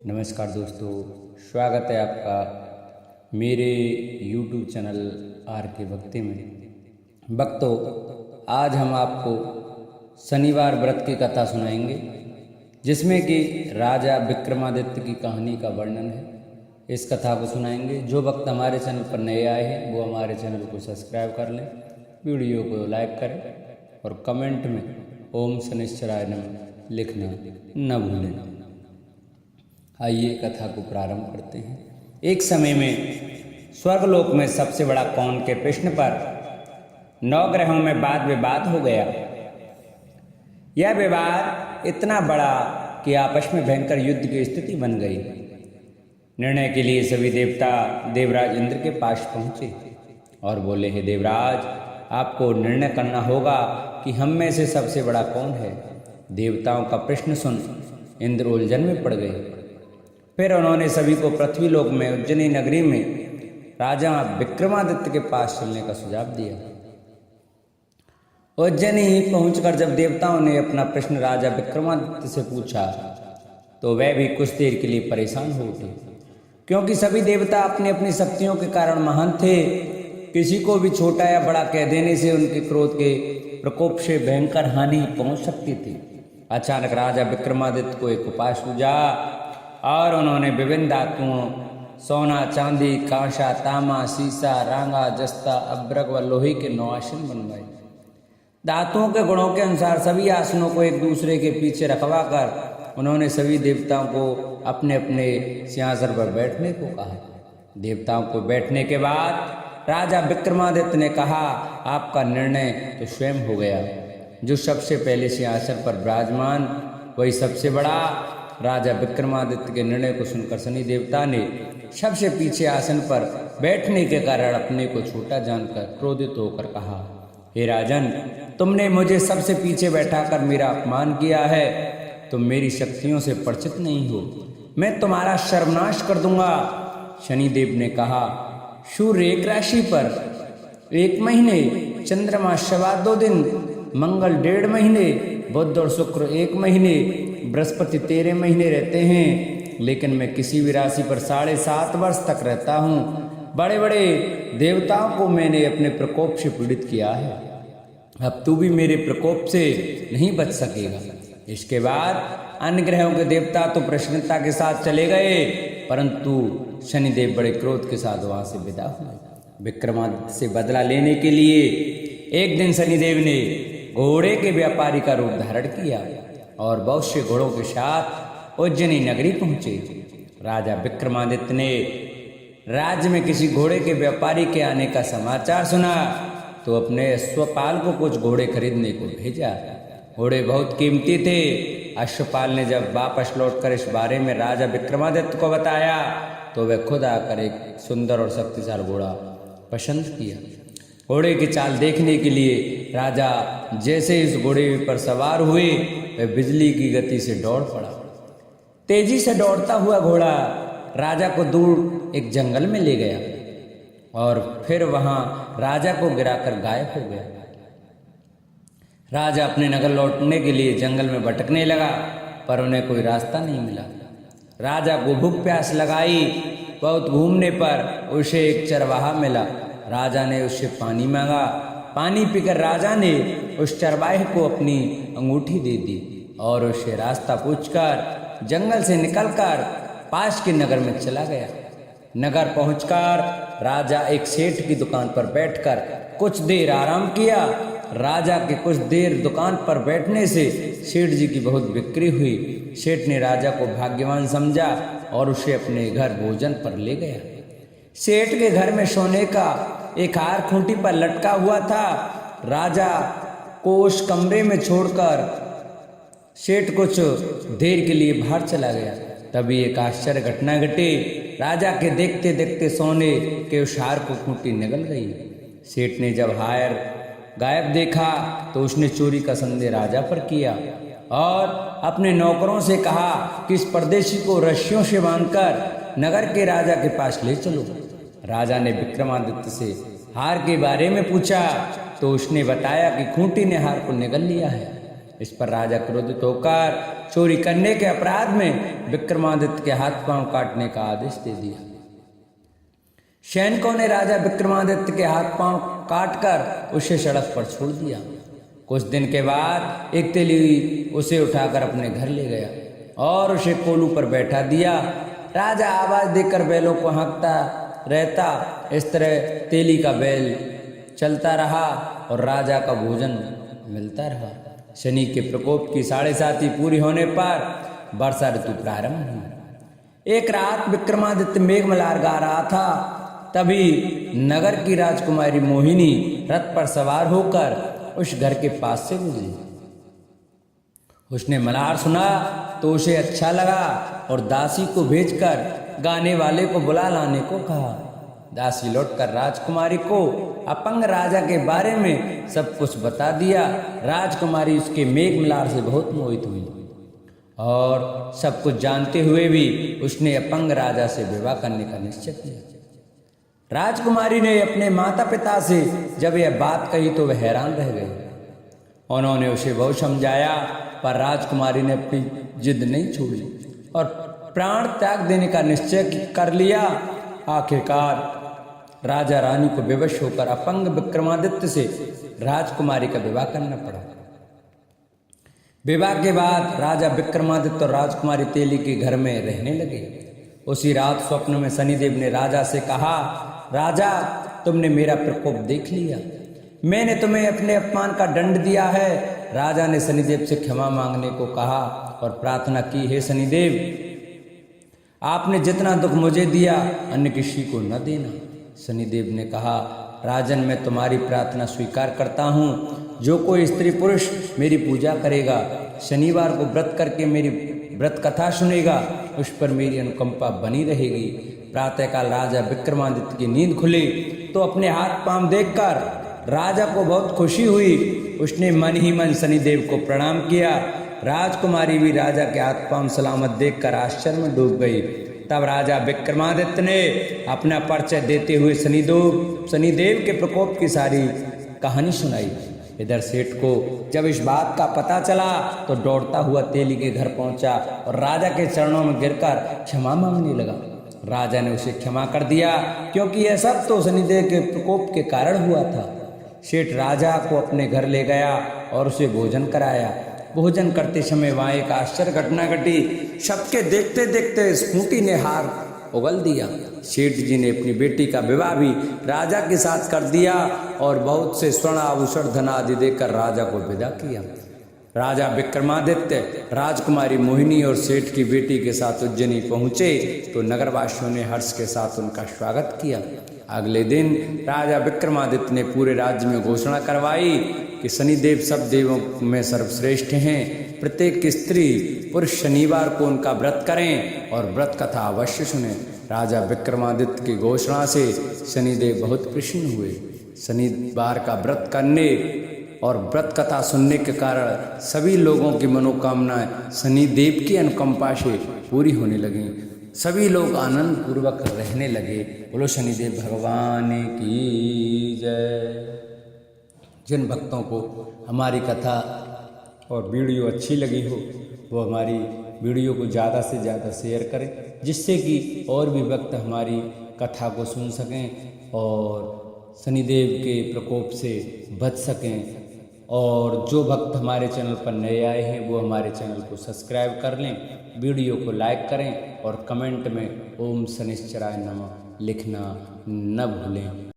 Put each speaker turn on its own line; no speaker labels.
नमस्कार दोस्तों, स्वागत है आपका मेरे YouTube चैनल आर के भक्ति में। भक्तों, आज हम आपको शनिवार व्रत की कथा सुनाएंगे, जिसमें कि राजा विक्रमादित्य की कहानी का वर्णन है। इस कथा को सुनाएंगे। जो भक्त हमारे चैनल पर नए आए हैं वो हमारे चैनल को सब्सक्राइब कर लें, वीडियो को लाइक करें और कमेंट में ओम शनिश्चराय नमः लिखना न भूलें। आइए कथा को प्रारंभ करते हैं। एक समय में स्वर्गलोक में सबसे बड़ा कौन के प्रश्न पर 9 ग्रहों में वाद विवाद हो गया। यह विवाद इतना बड़ा कि आपस में भयंकर युद्ध की स्थिति बन गई। निर्णय के लिए सभी देवता देवराज इंद्र के पास पहुंचे और बोले, हे देवराज, आपको निर्णय करना होगा कि हम में से सबसे बड़ा कौन है। देवताओं का प्रश्न सुन इंद्र उलझन में पड़ गए। फिर उन्होंने सभी को पृथ्वी लोक में उज्जैनी नगरी में राजा विक्रमादित्य के पास चलने का सुझाव दिया। उज्जैनी पहुंचकर जब देवताओं ने अपना प्रश्न राजा विक्रमादित्य से पूछा तो वह भी कुछ देर के लिए परेशान हो उठे, क्योंकि सभी देवता अपनी अपनी शक्तियों के कारण महान थे। किसी को भी छोटा या बड़ा कह देने से उनके क्रोध के प्रकोप से भयंकर हानि पहुंच सकती थी। अचानक राजा विक्रमादित्य को एक उपाय सूझा और उन्होंने विभिन्न धातुओं सोना, चांदी, कांसा, तांबा, सीसा, रांगा, जस्ता, अब्रक व लोहे के 9 आसन बनवाए। धातुओं के गुणों के अनुसार सभी आसनों को एक दूसरे के पीछे रखवा कर उन्होंने सभी देवताओं को अपने अपने सिंहासन पर बैठने को कहा। देवताओं को बैठने के बाद राजा विक्रमादित्य ने कहा, आपका निर्णय तो स्वयं हो गया। जो सबसे पहले सिंहासन पर विराजमान वही सबसे बड़ा। राजा विक्रमादित्य के निर्णय को सुनकर शनि देवता ने सबसे पीछे आसन पर बैठने के कारण अपने को छोटा जानकर क्रोधित होकर कहा, हे राजन, तुमने मुझे सबसे पीछे बैठाकर मेरा अपमान किया है। तुम मेरी शक्तियों से परिचित नहीं हो, मैं तुम्हारा सर्वनाश कर दूंगा। शनिदेव ने कहा, सूर्य एक राशि पर 1 महीने, चंद्रमा 2.25 दिन, मंगल 1.5 महीने, बुध और शुक्र 1 महीने, बृहस्पति 13 महीने रहते हैं, लेकिन मैं किसी भी राशि पर 7.5 वर्ष तक रहता हूँ। बड़े बड़े देवताओं को मैंने अपने प्रकोप से पीड़ित किया है। अब तू भी मेरे प्रकोप से नहीं बच सकेगा। इसके बाद अन्य ग्रहों के देवता तो प्रसन्नता के साथ चले गए, परंतु शनिदेव बड़े क्रोध के साथ वहां से विदा हुए। विक्रमादित्य से बदला लेने के लिए एक दिन शनिदेव ने घोड़े के व्यापारी का रूप धारण किया और बहुत से घोड़ों के साथ उज्जैनी नगरी पहुंचे। राजा विक्रमादित्य ने राज्य में किसी घोड़े के व्यापारी के आने का समाचार सुना तो अपने अश्वपाल को कुछ घोड़े खरीदने को भेजा। घोड़े बहुत कीमती थे। अश्वपाल ने जब वापस लौटकर इस बारे में राजा विक्रमादित्य को बताया तो वह खुद आकर एक सुंदर और शक्तिशाली घोड़ा पसंद किया। घोड़े की चाल देखने के लिए राजा जैसे इस घोड़े पर सवार हुए वह बिजली की गति से दौड़ पड़ा। तेजी से दौड़ता हुआ घोड़ा राजा को दूर एक जंगल में ले गया और फिर वहां राजा को गिराकर गायब हो गया। राजा अपने नगर लौटने के लिए जंगल में भटकने लगा, पर उन्हें कोई रास्ता नहीं मिला। राजा को भूख प्यास लगाई। बहुत घूमने पर उसे एक चरवाहा मिला। राजा ने उससे पानी मांगा। पानी पीकर राजा ने उस चरवाहे को अपनी अंगूठी दे दी और उससे रास्ता पूछकर जंगल से निकलकर पास के नगर में चला गया। नगर पहुंचकर राजा एक सेठ की दुकान पर बैठकर कुछ देर आराम किया। राजा के कुछ देर दुकान पर बैठने से सेठ जी की बहुत बिक्री हुई। सेठ ने राजा को भाग्यवान समझा और उसे अपने घर भोजन पर ले गया। सेठ के घर में सोने का एक हार खूंटी पर लटका हुआ था। राजा को उस कमरे में छोड़कर सेठ कुछ देर के लिए बाहर चला गया। तभी एक आश्चर्य घटना घटी। राजा के देखते देखते सोने के उस हार को खूंटी निगल गई। सेठ ने जब हार गायब देखा तो उसने चोरी का संदेह राजा पर किया और अपने नौकरों से कहा कि इस परदेशी को रस्सियों से बांधकर नगर के राजा के पास ले चलो। राजा ने विक्रमादित्य से हार के बारे में पूछा तो उसने बताया कि खूंटी ने हार को निगल लिया है। इस पर राजा क्रोधित होकर चोरी करने के अपराध में विक्रमादित्य के हाथ पांव काटने का आदेश दे दिया। सैनिकों ने राजा विक्रमादित्य के हाथ पांव काटकर उसे सड़क पर छोड़ दिया। कुछ दिन के बाद एक तेली उसे उठाकर अपने घर ले गया और उसे कोलू पर बैठा दिया। राजा आवाज देकर बैलों को हाँकता रहता। इस तरह तेली का बैल चलता रहा और राजा का भोजन मिलता रहा। शनि के प्रकोप की 7.5 पूरी होने पर वर्षा ऋतु प्रारंभ हुई। एक रात विक्रमादित्य मेघमल्हार गा रहा था, तभी नगर की राजकुमारी मोहिनी रथ पर सवार होकर उस घर के पास से गुजरी। उसने मल्हार सुना तो उसे अच्छा लगा और दासी को भेजकर गाने वाले को बुला लाने को कहा। दासी लौटकर राजकुमारी को अपंग राजा के बारे में सब कुछ बता दिया। राजकुमारी उसके मेघमल्हार से बहुत मोहित हुई और सब कुछ जानते हुए भी उसने अपंग राजा से विवाह करने का निश्चय किया। राजकुमारी ने अपने माता पिता से जब यह बात कही तो वह हैरान रह गए। उन्होंने उसे बहुत समझाया पर राजकुमारी ने अपनी जिद नहीं छोड़ी और प्राण त्याग देने का निश्चय कर लिया। आखिरकार राजा रानी को विवश होकर अपंग विक्रमादित्य से राजकुमारी का विवाह करना पड़ा। विवाह के बाद राजा विक्रमादित्य और राजकुमारी तेली के घर में रहने लगे। उसी रात स्वप्न में शनिदेव ने राजा से कहा, राजा तुमने मेरा प्रकोप देख लिया, मैंने तुम्हें अपने अपमान का दंड दिया है। राजा ने शनिदेव से क्षमा मांगने को कहा और प्रार्थना की, हे शनिदेव आपने जितना दुख मुझे दिया अन्य किसी को न देना। शनिदेव ने कहा, राजन मैं तुम्हारी प्रार्थना स्वीकार करता हूँ। जो कोई स्त्री पुरुष मेरी पूजा करेगा, शनिवार को व्रत करके मेरी व्रत कथा सुनेगा, उस पर मेरी अनुकंपा बनी रहेगी। प्रातःकाल राजा विक्रमादित्य की नींद खुली तो अपने हाथ पांव देखकर राजा को बहुत खुशी हुई। उसने मन ही मन शनिदेव को प्रणाम किया। राजकुमारी भी राजा के हाथ पांव सलामत देखकर आश्चर्य में डूब गई। तब राजा विक्रमादित्य ने अपना परिचय देते हुए शनिदेव के प्रकोप की सारी कहानी सुनाई। इधर सेठ को जब इस बात का पता चला तो दौड़ता हुआ तेली के घर पहुंचा और राजा के चरणों में गिरकर क्षमा मांगने लगा। राजा ने उसे क्षमा कर दिया क्योंकि यह सब तो शनिदेव के प्रकोप के कारण हुआ था। सेठ राजा को अपने घर ले गया और उसे भोजन कराया। भोजन करते समय वहाँ एक आश्चर्य घटना घटी। सबके देखते देखते स्फूर्ति ने हार उगल दिया। सेठ जी ने अपनी बेटी का विवाह भी राजा के साथ कर दिया और बहुत से स्वर्ण आभूषण धन आदि देकर राजा को विदा किया। राजा विक्रमादित्य राजकुमारी मोहिनी और सेठ की बेटी के साथ उज्जैनी पहुँचे तो नगरवासियों ने हर्ष के साथ उनका स्वागत किया। अगले दिन राजा विक्रमादित्य ने पूरे राज्य में घोषणा करवाई कि शनिदेव सब देवों में सर्वश्रेष्ठ हैं। प्रत्येक स्त्री पुरुष शनिवार को उनका व्रत करें और व्रत कथा अवश्य सुने। राजा विक्रमादित्य की घोषणा से शनिदेव बहुत प्रसन्न हुए। शनिवार का व्रत करने और व्रत कथा सुनने के कारण सभी लोगों की मनोकामनाएं शनिदेव की अनुकंपा से पूरी होने लगीं। सभी लोग आनंद पूर्वक रहने लगे। बोलो शनिदेव भगवान की जय। जिन भक्तों को हमारी कथा और वीडियो अच्छी लगी हो वो हमारी वीडियो को ज़्यादा से ज़्यादा शेयर करें, जिससे कि और भी भक्त हमारी कथा को सुन सकें और शनिदेव के प्रकोप से बच सकें। और जो भक्त हमारे चैनल पर नए आए हैं वो हमारे चैनल को सब्सक्राइब कर लें, वीडियो को लाइक करें और कमेंट में ओम शनिश्चराय नमः लिखना न भूलें।